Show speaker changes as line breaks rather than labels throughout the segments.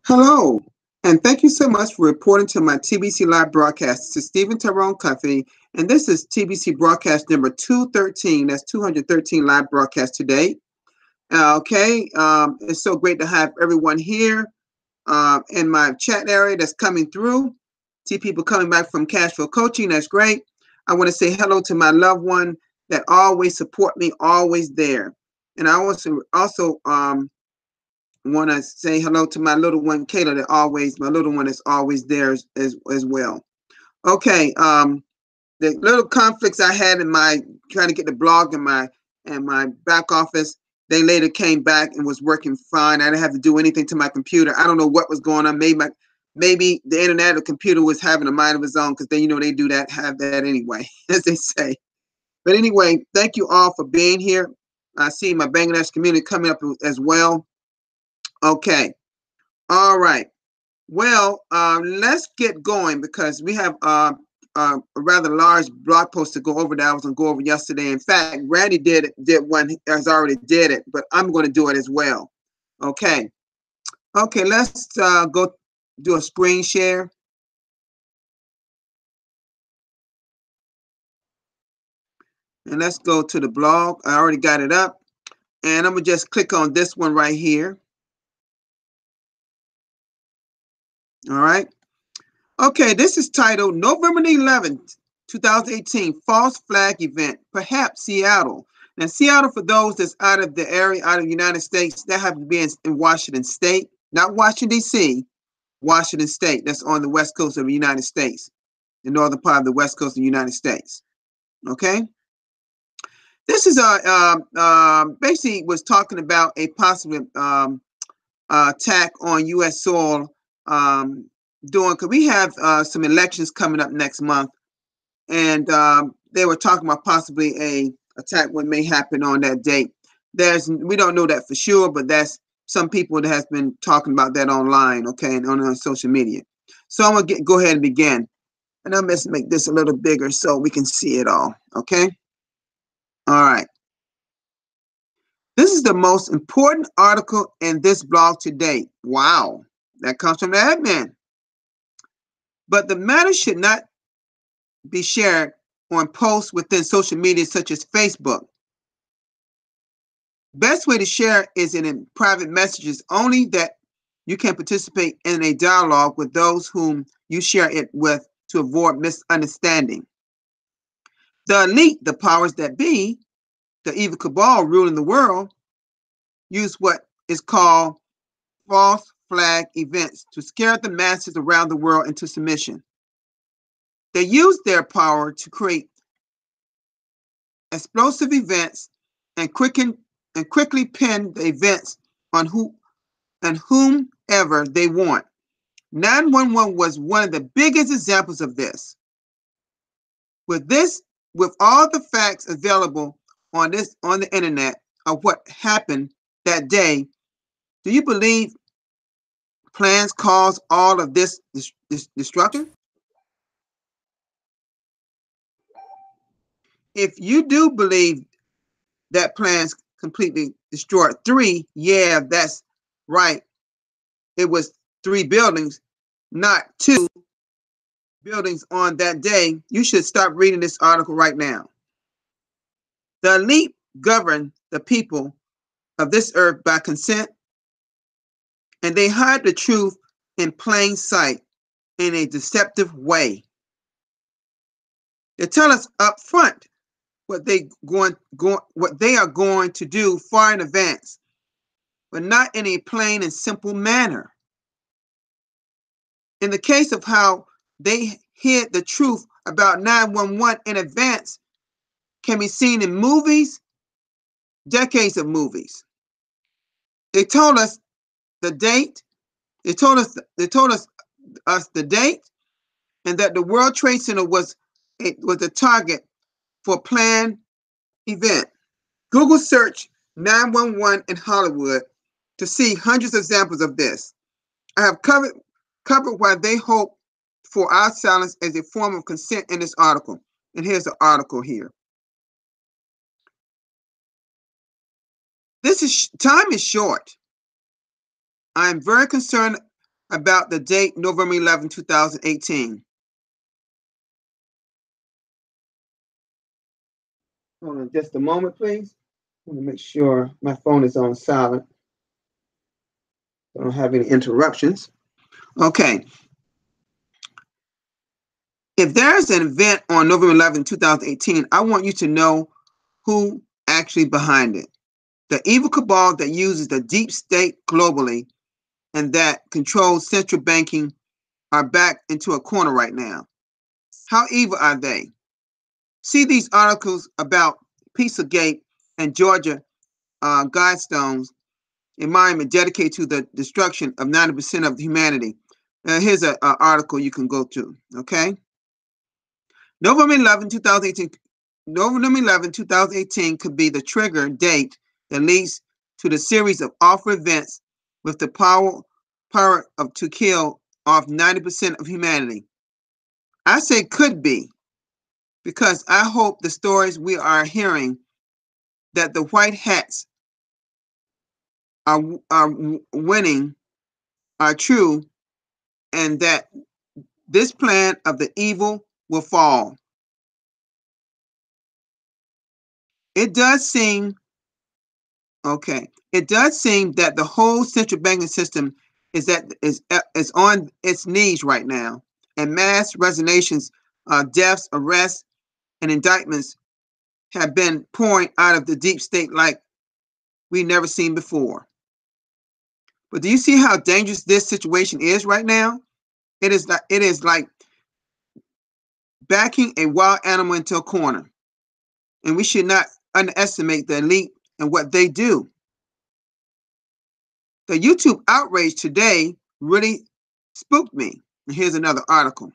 Hello, and thank you so much for reporting to my TBC Live broadcast. This is Stephen Tyrone Company, and this is TBC broadcast number 213. That's 213 live broadcast today. It's so great to have everyone here in my chat area that's coming through. See people coming back from Cashflow Coaching. That's great. I want to say hello to my loved one that always support me, always there. And I also want to say hello to my little one, Kayla, my little one is always there as well. Okay. The little conflicts I had in my trying to get the blog in my back office, they later came back and was working fine. I didn't have to do anything to my computer. I don't know what was going on. Maybe the internet or computer was having a mind of its own, because they do that, have that anyway, as they say. But anyway, thank you all for being here. I see my Bangladesh community coming up as well. Okay. All right. Well, let's get going, because we have a rather large blog post to go over that I was going to go over yesterday. In fact, Randy did one, has already did it, but I'm going to do it as well. Okay. Okay, let's go do a screen share. And let's go to the blog. I already got it up. And I'm going to just click on this one right here. All right. Okay, this is titled November the 11th, 2018, False Flag Event, Perhaps Seattle. Now, Seattle, for those that's out of the area, out of the United States, that have to be in Washington State, not Washington, D.C., Washington State. That's on the west coast of the United States, the northern part of the west coast of the United States. Okay? This is basically was talking about a possible attack on U.S. soil because we have some elections coming up next month, and they were talking about possibly a attack what may happen on that date. We don't know that for sure, but that's some people that has been talking about that online, okay, and on social media. So I'm gonna go ahead and begin, and I'm just make this a little bigger so we can see it all, okay? All right. This is the most important article in this blog to date. Wow, that comes from the admin. But the matter should not be shared on posts within social media such as Facebook. Best way to share is in private messages only, that you can participate in a dialogue with those whom you share it with to avoid misunderstanding. The elite, the powers that be, the evil cabal ruling the world, use what is called false flag events to scare the masses around the world into submission. They use their power to create explosive events and quickly pin the events on whomever they want. 911 was one of the biggest examples of this. With all the facts available on the internet of what happened that day, do you believe plans caused all of this destruction? If you do believe that plans completely destroyed three, yeah, that's right. It was 3 buildings, not 2 buildings on that day. You should stop reading this article right now. The elite govern the people of this earth by consent, and they hide the truth in plain sight in a deceptive way. They tell us up front what they are going to do far in advance, but not in a plain and simple manner. In the case of how they hid the truth about 911 in advance, can be seen in movies, decades of movies. They told us the date. They told us the date, and that the World Trade Center was a target for a planned event. Google search 911 in Hollywood to see hundreds of examples of this. I have covered why they hope for our silence as a form of consent in this article. And here's the article here. Time is short. I am very concerned about the date November 11, 2018. Hold on just a moment, please. I want to make sure my phone is on silent. I don't have any interruptions. Okay. If there's an event on November 11, 2018, I want you to know who actually behind it. The evil cabal that uses the deep state globally and that controls central banking are backed into a corner right now. How evil are they? See these articles about Pizzagate and Georgia Guidestones, a monument dedicated to the destruction of 90% of humanity. Here's an article you can go to, okay? November 11, 2018, November 11, 2018 could be the trigger date that leads to the series of awful events with the power to kill off 90% of humanity. I say could be because I hope the stories we are hearing that the white hats are winning are true, and that this plan of the evil will fall. It does seem that the whole central banking system is on its knees right now, and mass resignations, deaths, arrests, and indictments have been pouring out of the deep state like we've never seen before. But do you see how dangerous this situation is right now? It is like backing a wild animal into a corner, and we should not underestimate the elite and what they do. The YouTube outrage today really spooked me. And here's another article.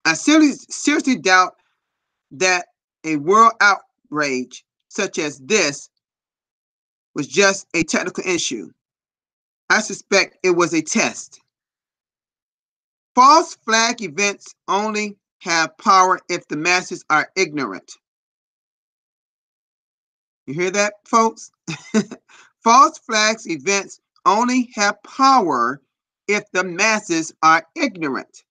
I seriously doubt that a world outrage such as this was just a technical issue. I suspect it was a test. False flag events only have power if the masses are ignorant. You hear that, folks? False flags events only have power if the masses are ignorant.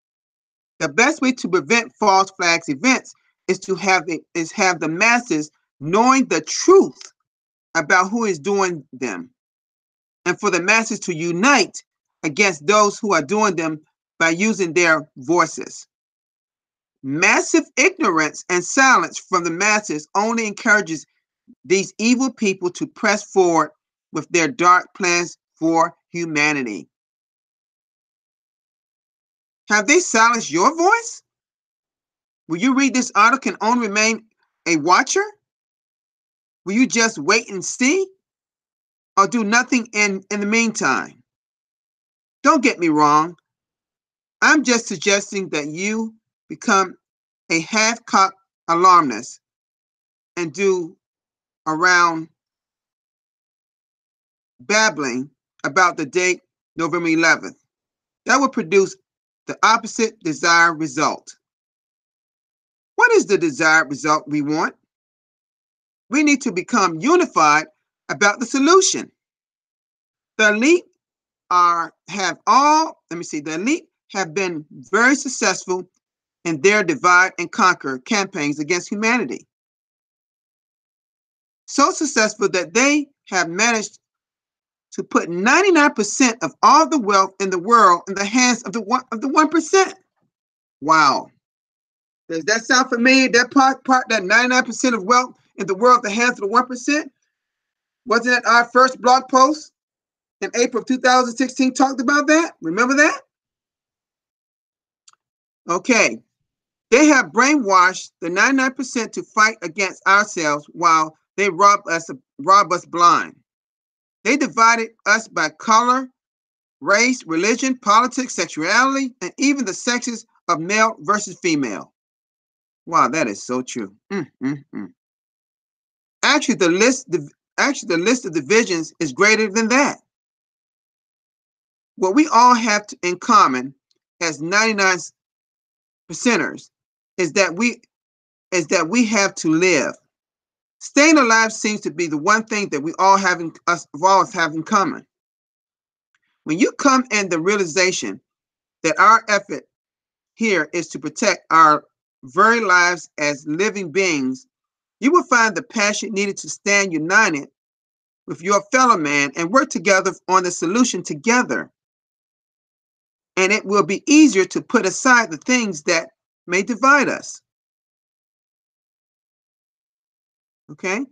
The best way to prevent false flags events is to have the masses knowing the truth about who is doing them, and for the masses to unite against those who are doing them by using their voices. Massive ignorance and silence from the masses only encourages these evil people to press forward with their dark plans for humanity. Have they silenced your voice? Will you read this article and only remain a watcher? Will you just wait and see? Or do nothing in the meantime? Don't get me wrong. I'm just suggesting that you become a half-cocked alarmist and do around babbling about the date November 11th. That will produce the opposite desired result. What is the desired result we want? We need to become unified about the solution. The elite the elite have been very successful in their divide and conquer campaigns against humanity. So successful that they have managed to put 99% of all the wealth in the world in the hands of the 1%. Wow. Does that sound familiar? That part that 99% of wealth in the world in the hands of the 1%? Wasn't that our first blog post in April of 2016 talked about that? Remember that? Okay. They have brainwashed the 99% to fight against ourselves while they rob us blind. They divided us by color, race, religion, politics, sexuality, and even the sexes of male versus female. Wow, that is so true. Actually, the list of divisions is greater than that. What we all have in common as 99 percenters is that we have to live. Staying alive seems to be the one thing that we all have in common. When you come in the realization that our effort here is to protect our very lives as living beings, you will find the passion needed to stand united with your fellow man and work together on the solution together. And it will be easier to put aside the things that may divide us. Okay?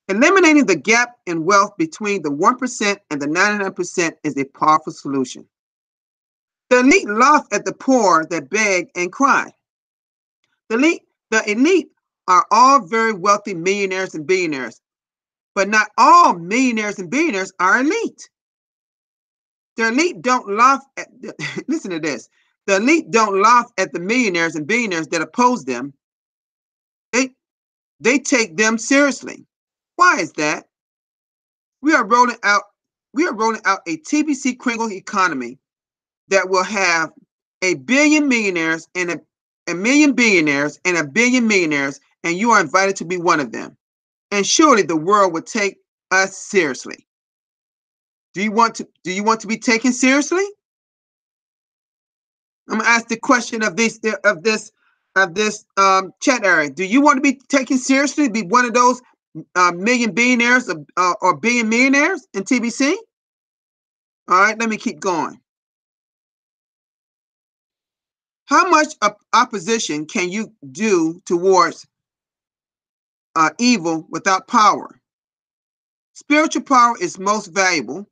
Eliminating the gap in wealth between the 1% and the 99% is a powerful solution. The elite laugh at the poor that beg and cry. The elite are all very wealthy millionaires and billionaires, but not all millionaires and billionaires are elite. The elite don't laugh at listen to this. The elite don't laugh at the millionaires and billionaires that oppose them. They take them seriously. Why is that? We are rolling out a TBC Kringle economy that will have a billion millionaires and a million billionaires and a billion millionaires, and you are invited to be one of them. And surely the world would take us seriously. Do you want to be taken seriously? I'm gonna ask the question of this chat area. Do you want to be taken seriously? Be one of those million billionaires or billion millionaires in TBC? All right, let me keep going. How much opposition can you do towards evil without power? Spiritual power is most valuable,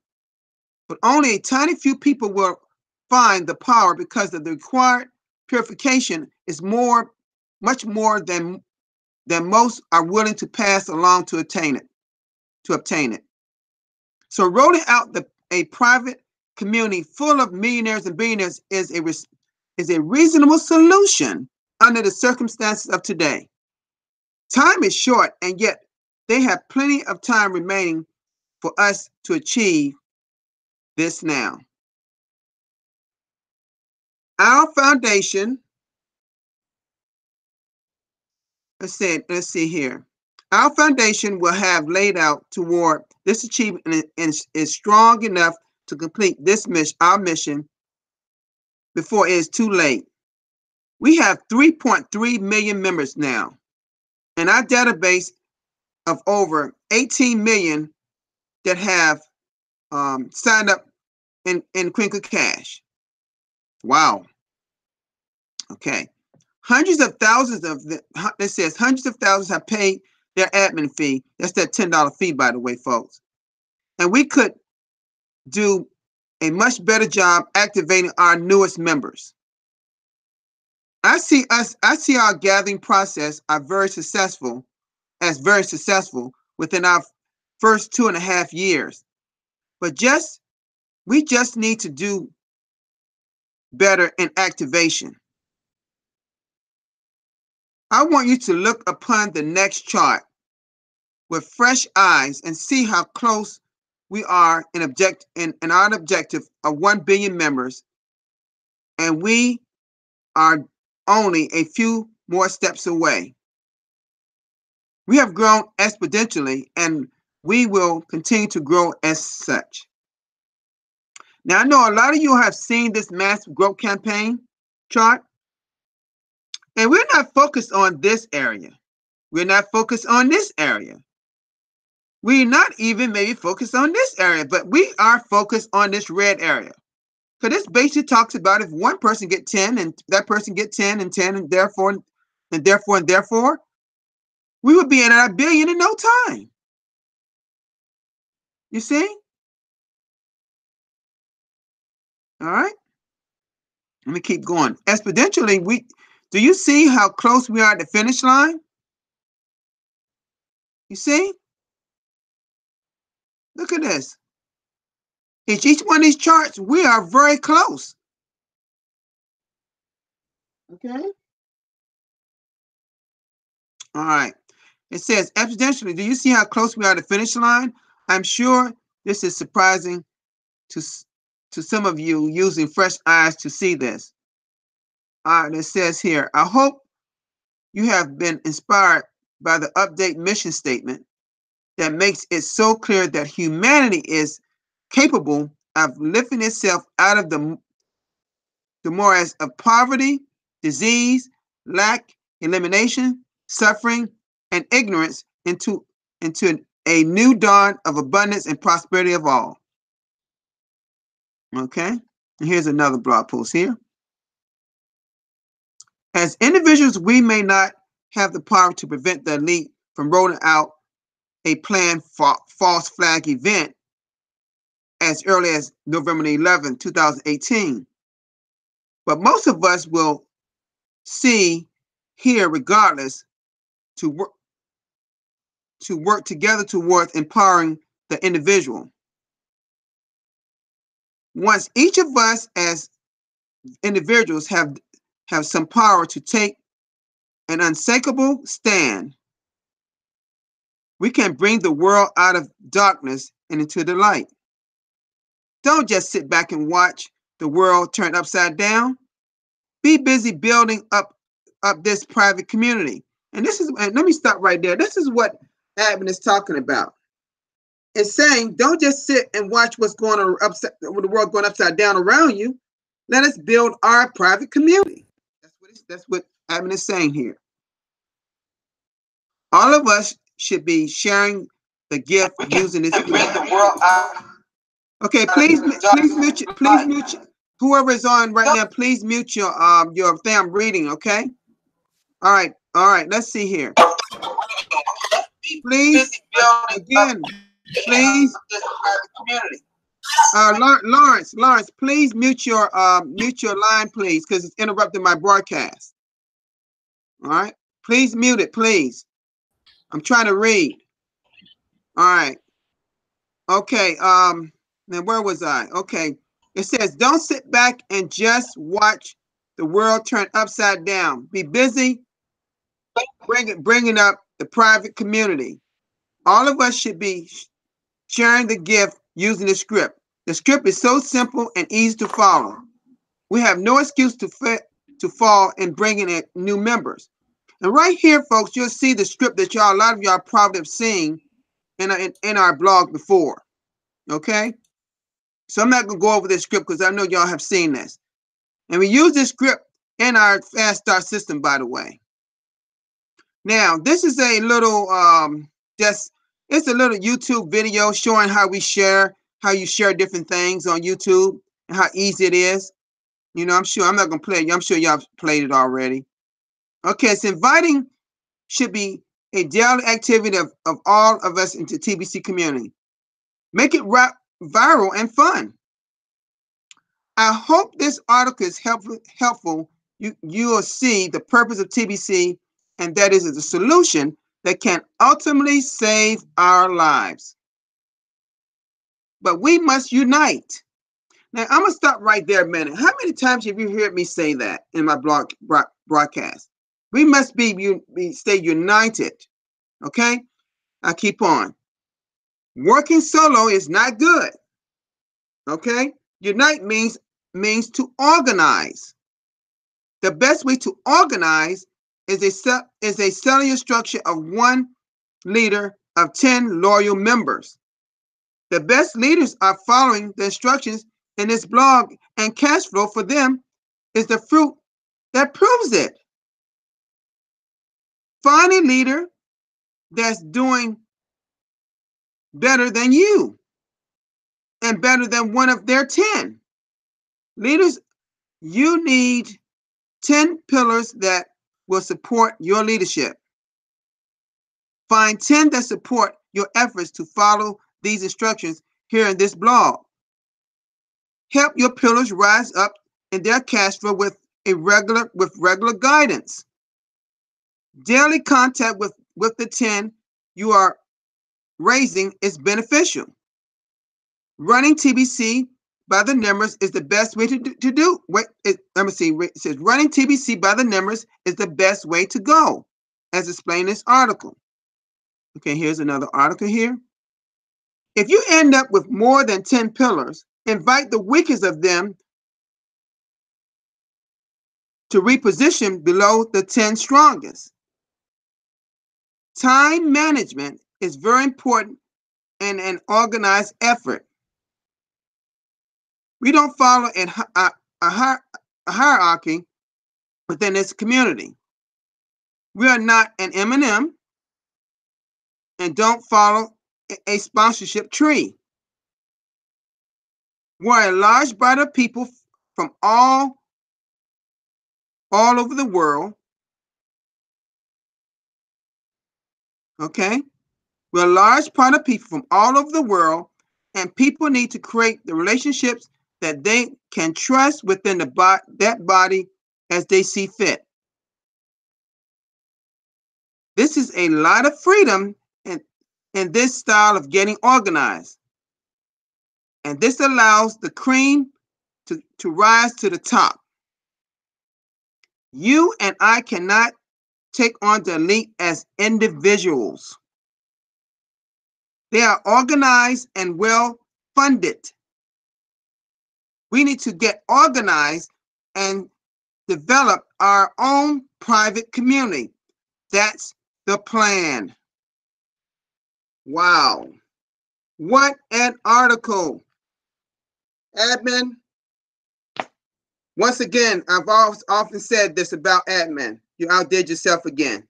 but only a tiny few people will find the power because of the required purification is much more than most are willing to pass along to obtain it. So rolling out a private community full of millionaires and billionaires is a reasonable solution under the circumstances of today. Time is short, and yet they have plenty of time remaining for us to achieve this now. Our foundation, let's see here. Our foundation will have laid out toward this achievement and is strong enough to complete our mission before it is too late. We have 3.3 million members now, and our database of over 18 million that have signed up in Crinkle Cash. Wow. Okay. Hundreds of thousands have paid their admin fee. That's that $10 fee, by the way, folks. And we could do a much better job activating our newest members. I see our gathering process are very successful within our first 2.5 years. But we just need to do better in activation. I want you to look upon the next chart with fresh eyes and see how close we are in our objective of 1 billion members, and we are only a few more steps away. We have grown exponentially, and we will continue to grow as such. Now, I know a lot of you have seen this mass growth campaign chart, and we're not focused on this area. We're not focused on this area. We're not even maybe focused on this area, but we are focused on this red area. So this basically talks about if one person get 10 and that person get 10 and 10 and therefore, we would be at our billion in no time. You see? All right. Let me keep going. Exponentially, do you see how close we are at the finish line? You see? Look at this. Each one of these charts, we are very close. Okay. All right. It says, exponentially, do you see how close we are to the finish line? I'm sure this is surprising to some of you using fresh eyes to see this. All right, it says here, I hope you have been inspired by the update mission statement that makes it so clear that humanity is capable of lifting itself out of the morass of poverty, disease, lack, elimination, suffering, and ignorance into a new dawn of abundance and prosperity of all. Okay, and here's another blog post here. As individuals, we may not have the power to prevent the elite from rolling out a planned false flag event as early as November 11, 2018. But most of us will see here regardless to work together towards empowering the individual. Once each of us as individuals have some power to take an unshakable stand, we can bring the world out of darkness and into the light. Don't just sit back and watch the world turn upside down. Be busy building up this private community. And let me stop right there. This is what Admin is talking about. It's saying, don't just sit and watch what's going on the world going upside down around you. Let us build our private community. That's what Admin is saying here. All of us should be sharing the gift using this. Okay, please mute. Whoever is on right now, please mute your thing. I'm reading. Okay. All right. Let's see here. Please, again, please. Lawrence, please mute your line, please, because it's interrupting my broadcast. All right. Please mute it, please. I'm trying to read. All right. Okay. Now where was I? Okay. It says, don't sit back and just watch the world turn upside down. Be busy bringing up the private community. All of us should be sharing the gift using the script. The script is so simple and easy to follow. We have no excuse to fall in bringing in new members. And right here, folks, you'll see the script that a lot of y'all probably have seen in our blog before. Okay? So I'm not going to go over this script because I know y'all have seen this. And we use this script in our fast start system, by the way. Now, this is a little it's a little YouTube video showing how you share different things on YouTube and how easy it is. You know, I'm not going to play it. I'm sure y'all played it already. Okay, so inviting should be a daily activity of all of us into TBC community. Make it viral and fun. I hope this article is helpful. You will see the purpose of TBC, and that is a solution that can ultimately save our lives. But we must unite. Now, I'm going to stop right there a minute. How many times have you heard me say that in my broadcast? We must stay united. Okay? I keep on. Working solo is not good. Okay? Unite means to organize. The best way to organize is a cellular structure of one leader of 10 loyal members. The best leaders are following the instructions in this blog, and cash flow for them is the fruit that proves it. Find a leader that's doing better than you and better than one of their 10. Leaders, you need 10 pillars that will support your leadership. Find 10 that support your efforts to follow these instructions here in this blog. Help your pillars rise up in their cash flow with regular guidance. Daily contact with the 10 you are raising is beneficial. Running TBC by the numbers is the best way to do. Let me see. It says running TBC by the numbers is the best way to go, as explained in this article. Okay, here's another article here. If you end up with more than 10 pillars, invite the weakest of them to reposition below the 10 strongest. Time management is very important in an organized effort. We don't follow a hierarchy within this community. We are not an M&M and don't follow a sponsorship tree. We're a large body of people from all over the world. Okay? We're a large part of people from all over the world, and people need to create the relationships that they can trust within that body as they see fit. This is a lot of freedom in this style of getting organized. And this allows the cream to rise to the top. You and I cannot take on the elite as individuals. They are organized and well funded. We need to get organized and develop our own private community. That's the plan. Wow. What an article. Admin. Once again, I've often said this about admin. You outdid yourself again.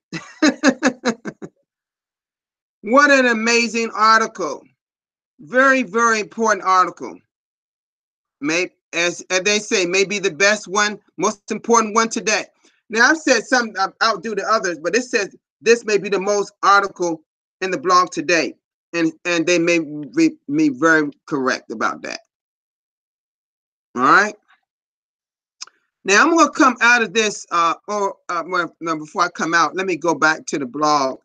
What an amazing article. Very, very important article. As they say, maybe the best one, most important one today. Now, I've said some outdo the others, but it says this may be the most article in the blog today. And they may be very correct about that. All right. Now, I'm going to come out of this, before I come out, let me go back to the blog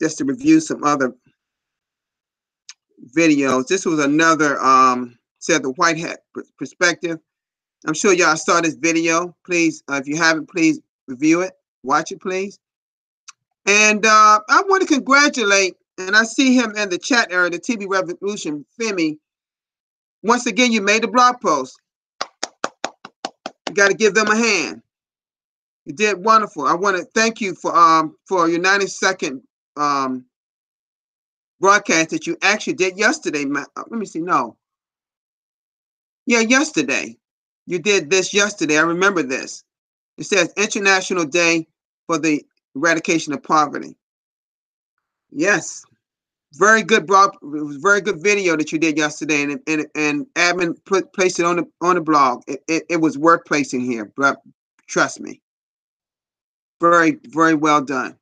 just to review some other videos. This was another said the white hat perspective. I'm sure y'all saw this video. Please, if you haven't, please review it. Watch it, please. And I want to congratulate, and I see him in the chat area, the TV Revolution, Femi. Once again, you made the blog post. You got to give them a hand. You did wonderful. I want to thank you for your 90-second broadcast that you actually did yesterday. Let me see. No. Yeah, yesterday. You did this yesterday. I remember this. It says International Day for the Eradication of Poverty. Yes. Very good very good video that you did yesterday, and admin placed it on the blog. It was worth placing here, but trust me. Very, very well done.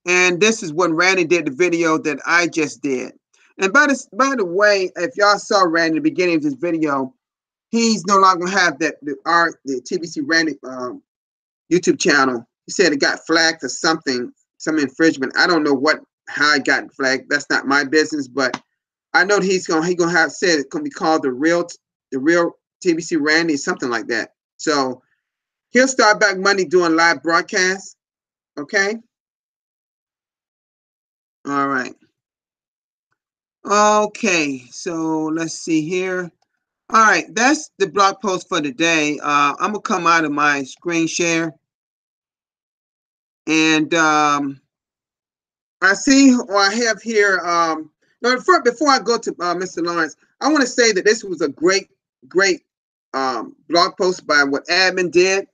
And this is when Randy did the video that I just did. And by the way, if y'all saw Randy at the beginning of this video, he's no longer have the TBC Randy YouTube channel. He said it got flagged for something, some infringement. I don't know how it got flagged. That's not my business, but I know that he's gonna have said it's gonna be called the real TBC Randy, something like that. So he'll start back Monday doing live broadcasts. Okay. All right. Okay, so let's see here. All right, that's the blog post for today. I'm gonna come out of my screen share, and I see, or I have here. Before I go to Mr. Lawrence, I want to say that this was a great blog post by what admin did.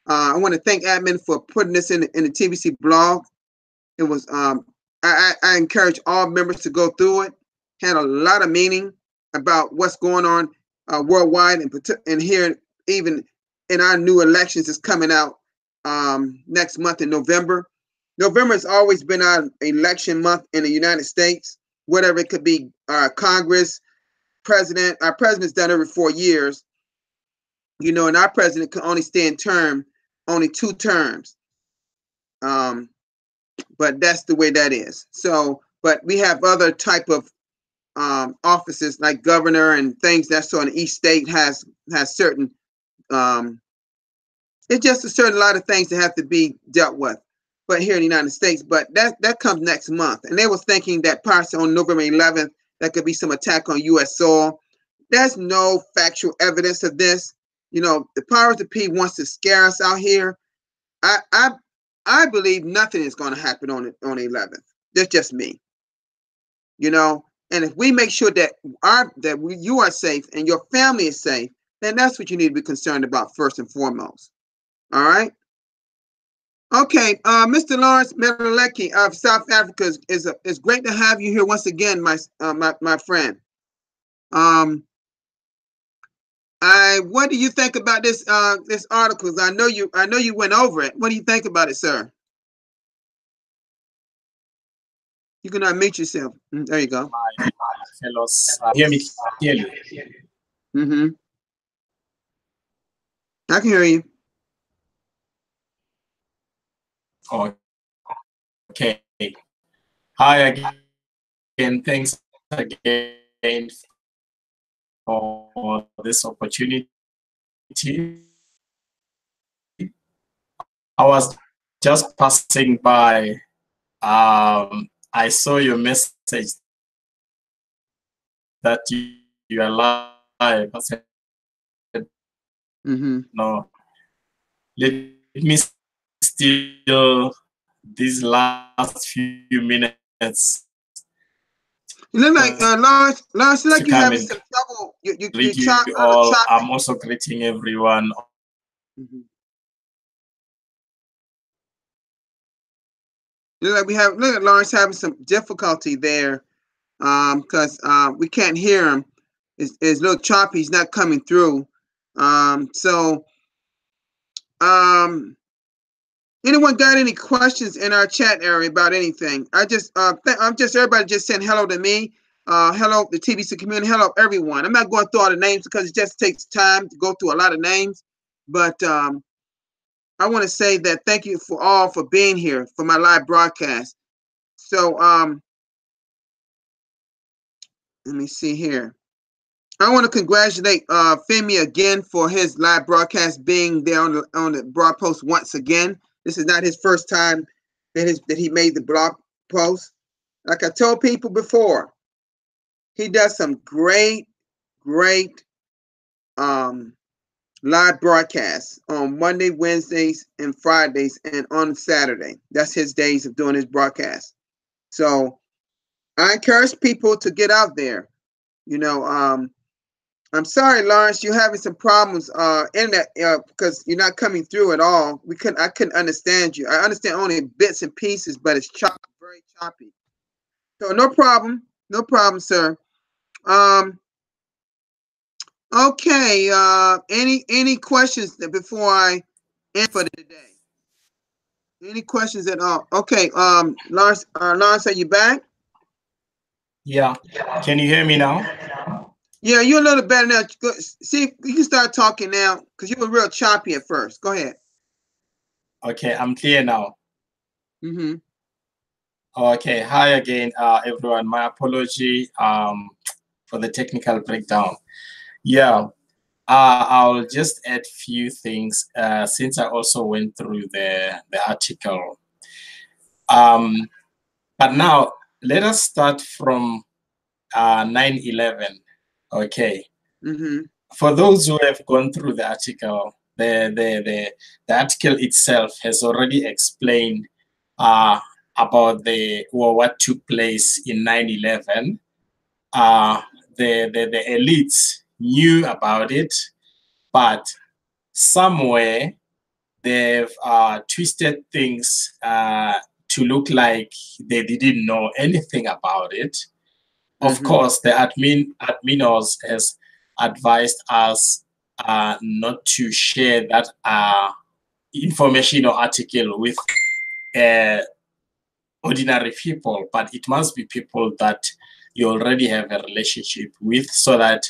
I want to thank admin for putting this in the TBC blog. It was I encourage all members to go through it. Had a lot of meaning about what's going on worldwide, and here, even in our new elections that's coming out next month in November. November has always been our election month in the United States, whatever it could be, Congress, president. Our president's done every 4 years, you know, and our president can only stay in term only 2 terms. But that's the way that is. So, but we have other type of offices like governor and things that's on each state has certain it's just a certain lot of things that have to be dealt with. But here in the United States, but that comes next month. And they was thinking that possibly on November 11th, that could be some attack on U.S. soil. There's no factual evidence of this. You know, the powers that be wants to scare us out here. I believe nothing is going to happen on the 11th. That's just me. You know, And if we make sure that you are safe and your family is safe, then that's what you need to be concerned about first and foremost. All right. Okay, Mr. Lawrence Medalecki of South Africa is great to have you here once again, my friend. What do you think about this article? I know you went over it. What do you think about it, sir? You can unmute yourself. There you go.
My fellows, hear me clearly.
Mm-hmm. I can hear you.
Okay. Hi again. Thanks again for this opportunity. I was just passing by. I saw your message that you are live. I said, no, let me steal these last few minutes.
You look like Lawrence,
to
like you
come
having
and
some trouble. You
greet you
choppy.
all. I'm also greeting everyone.
Look at Lawrence having some difficulty there, because we can't hear him. It's a little choppy. He's not coming through. Anyone got any questions in our chat area about anything? I'm just everybody just saying hello to me. Hello, the TBC community. Hello, everyone. I'm not going through all the names because it just takes time to go through a lot of names. But I want to say that thank you for being here for my live broadcast. So let me see here. I want to congratulate Femi again for his live broadcast being there on the blog post once again. This is not his first time that he made the blog post. Like I told people before, he does some great live broadcasts on Monday, Wednesdays, and Fridays, and on Saturday. That's his days of doing his broadcast. So I encourage people to get out there. I'm sorry, Lawrence, you're having some problems internet because you're not coming through at all. I couldn't understand you. I understand only bits and pieces, but it's choppy, very choppy. So no problem, sir. Okay. Any questions before I end for today? Any questions at all? Okay. Lawrence, are you back?
Yeah. Can you hear me now?
Yeah, you're a little better now. See, you can start talking now because you were real choppy at first. Go ahead.
Okay, I'm clear now. Okay, hi again, everyone. My apology for the technical breakdown. Yeah, I'll just add few things since I also went through the article. But now let us start from 9/11. Okay. For those who have gone through the article, the article itself has already explained about what took place in 9/11. The elites knew about it, but somewhere they've twisted things to look like they didn't know anything about it. Of course, the adminers has advised us not to share that information or article with ordinary people, but it must be people that you already have a relationship with, so that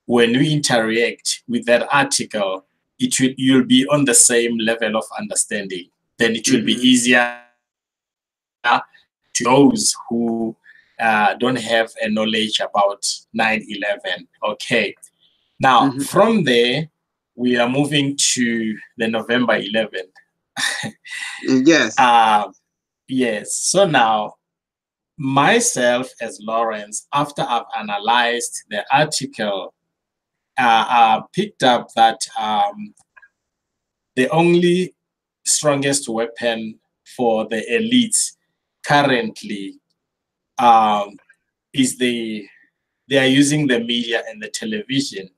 when we interact with that article, you'll be on the same level of understanding. Then it will be easier to those who don't have a knowledge about 9/11. Okay. Now, from there, we are moving to the November 11th.
Yes.
Yes. So now, myself as Lawrence, after I've analyzed the article, picked up that the only strongest weapon for the elites currently is they are using the media and the television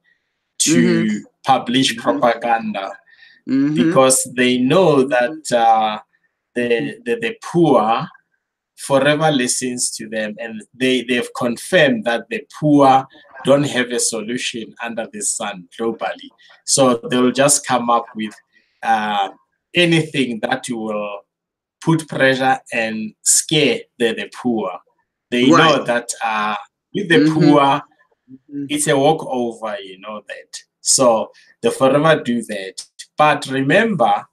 to publish propaganda, because they know that the poor forever listens to them, and they've confirmed that the poor don't have a solution under the sun globally. So they'll just come up with anything that will put pressure and scare the poor. They know that with the poor, it's a walkover, you know that. So they forever do that. But remember,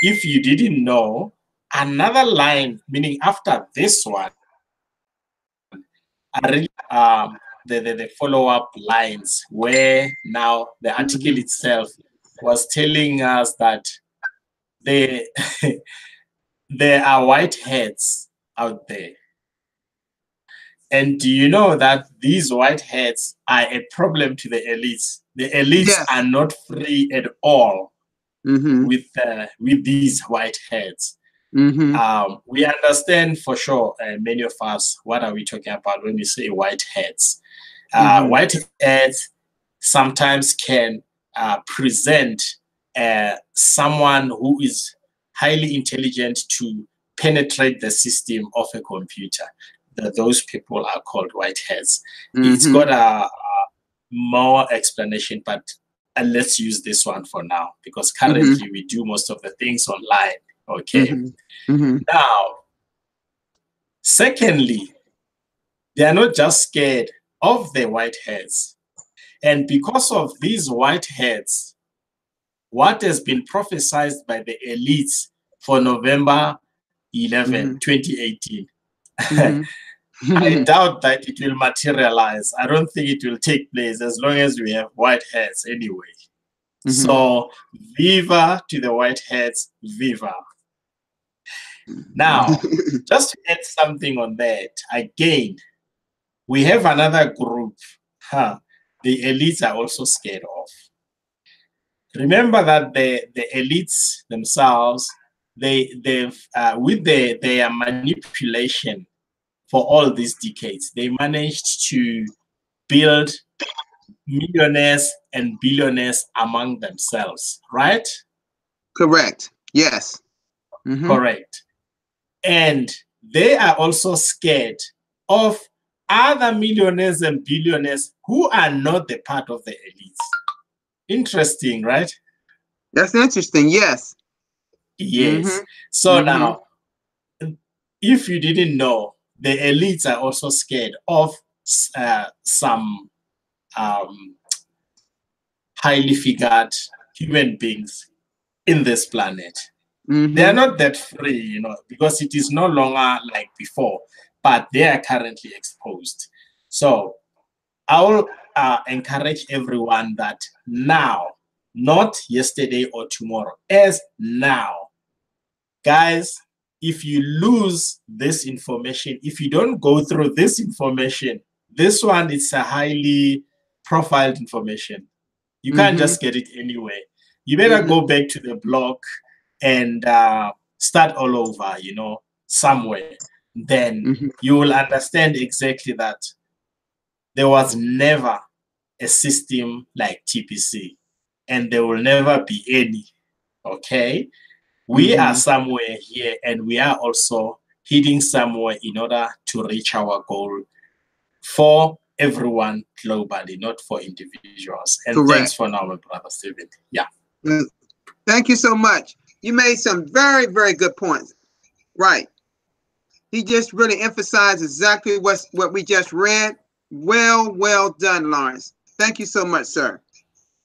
if you didn't know, another line, meaning after this one, are really the follow-up lines, where now the article itself was telling us that they there are white heads out there. And do you know that these white heads are a problem to the elites? The elites are not free at all with these white heads. We understand for sure, many of us, what are we talking about when we say white heads? White heads sometimes can present someone who is highly intelligent to penetrate the system of a computer. Those people are called white heads. It's got a more explanation, but let's use this one for now, because currently we do most of the things online. Okay. Now, secondly, they are not just scared of the white heads. And because of these white heads, what has been prophesied by the elites for November 11, 2018, I doubt that it will materialize. I don't think it will take place as long as we have white heads anyway. So, viva to the white heads, viva. Now, just to add something on that, again, we have another group, the elites are also scared of. Remember that the elites themselves, they've with their manipulation for all these decades, they managed to build millionaires and billionaires among themselves, right?
Correct. Yes.
Correct. And they are also scared of other millionaires and billionaires who are not the part of the elites. Interesting, right?
That's interesting. Yes.
Yes. So now, if you didn't know, the elites are also scared of some highly figured human beings in this planet. They are not that free, you know, because it is no longer like before, but they are currently exposed. So I will encourage everyone that now, not yesterday or tomorrow, as now, guys, if you lose this information, if you don't go through this information, this one is a highly profiled information. You can't just get it anyway. You better go back to the blog and start all over, you know, somewhere. Then you will understand exactly that there was never a system like TBC, and there will never be any. Okay? We are somewhere here, and we are also heading somewhere in order to reach our goal for everyone globally, not for individuals. And thanks for now, my brother Steven. Yeah.
Thank you so much. You made some very, very good points. Right. He just really emphasized exactly what we just read. Well done, Lawrence. Thank you so much, sir.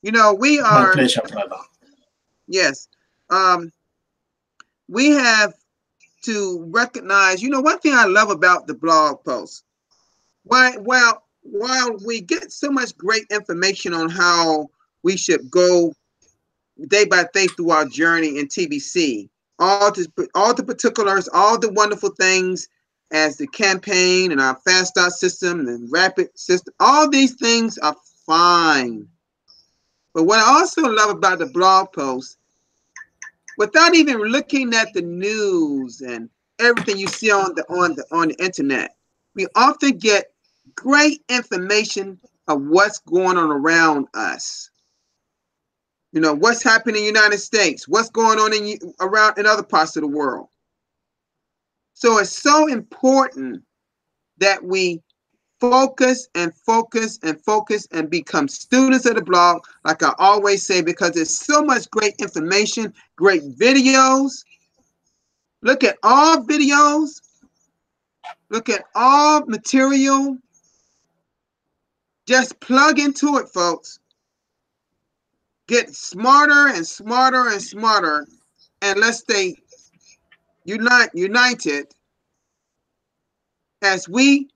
You know, we are...
My pleasure, brother.
Yes. We have to recognize, you know, one thing I love about the blog post, while we get so much great information on how we should go day by day through our journey in TBC, all the particulars, all the wonderful things as the campaign and our fast start system and rapid system, all these things are fine. But what I also love about the blog post, without even looking at the news and everything you see on the internet, we often get great information of what's going on around us. You know, what's happening in the United States, what's going on around in other parts of the world. So it's so important that we focus and focus and focus and become students of the blog, like I always say, because there's so much great information, great videos. Look at all videos. Look at all material. Just plug into it, folks. Get smarter and smarter and smarter, and let's stay united as we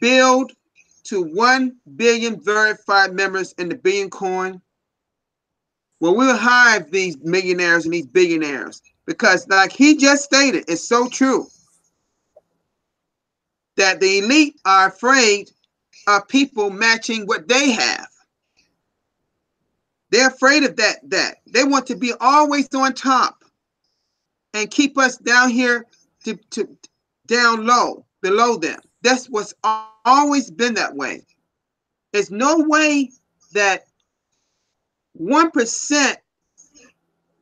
build to 1 billion verified members in the Billion Coin. Well, we'll hive these millionaires and these billionaires, because like he just stated, it's so true that the elite are afraid of people matching what they have. They're afraid of that. They want to be always on top and keep us down here to down low, below them. That's what's always been that way. There's no way that 1%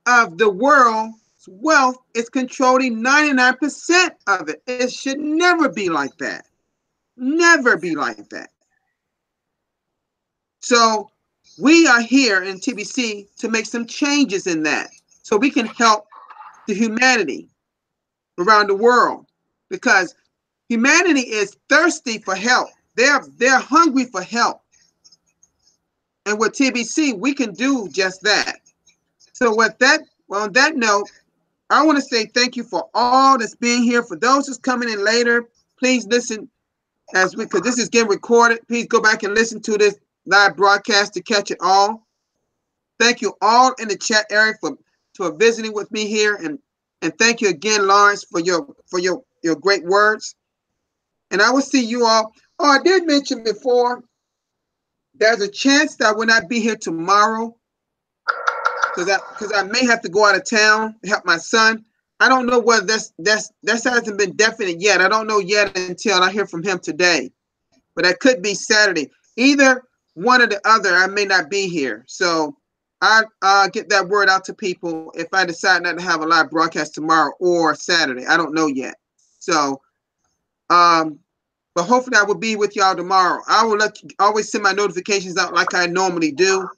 of the world's wealth is controlling 99% of it. It should never be like that. Never be like that. So we are here in TBC to make some changes in that, so we can help the humanity around the world, because humanity is thirsty for help. They're hungry for help. And with TBC, we can do just that. So with that, well, on that note, I want to say thank you for all that's being here. For those that's coming in later, please listen because this is getting recorded. Please go back and listen to this live broadcast to catch it all. Thank you all in the chat area for visiting with me here, and thank you again, Lawrence, for your great words. And I will see you all. Oh, I did mention before, there's a chance that I will not be here tomorrow, because I may have to go out of town to help my son. I don't know whether that hasn't been definite yet. I don't know yet until I hear from him today. But that could be Saturday. Either one or the other, I may not be here. So I'll get that word out to people if I decide not to have a live broadcast tomorrow or Saturday. I don't know yet. So, but hopefully I will be with y'all tomorrow. I will always send my notifications out like I normally do,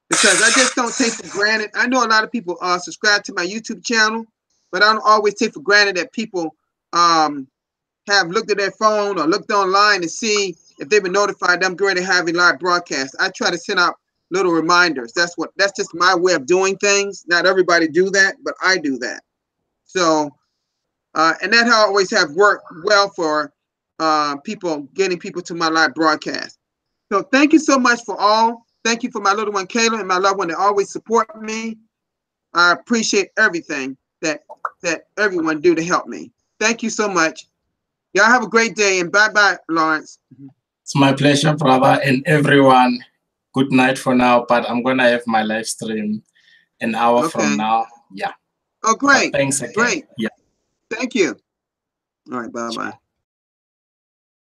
because I just don't take for granted. I know a lot of people subscribe to my YouTube channel, but I don't always take for granted that people have looked at their phone or looked online to see if they've been notified that I'm going to have a live broadcast. I try to send out little reminders. That's just my way of doing things. Not everybody do that, but I do that. So, and that always have worked well for getting people to my live broadcast. So thank you so much for all. Thank you for my little one, Kayla, and my loved one that always support me. I appreciate everything that everyone do to help me. Thank you so much. Y'all have a great day, and bye-bye, Lawrence.
It's my pleasure, brother, and everyone. Good night for now, but I'm going to have my live stream an hour from now. Yeah.
Oh, great.
But thanks again.
Great.
Yeah.
Thank you. All right, bye-bye.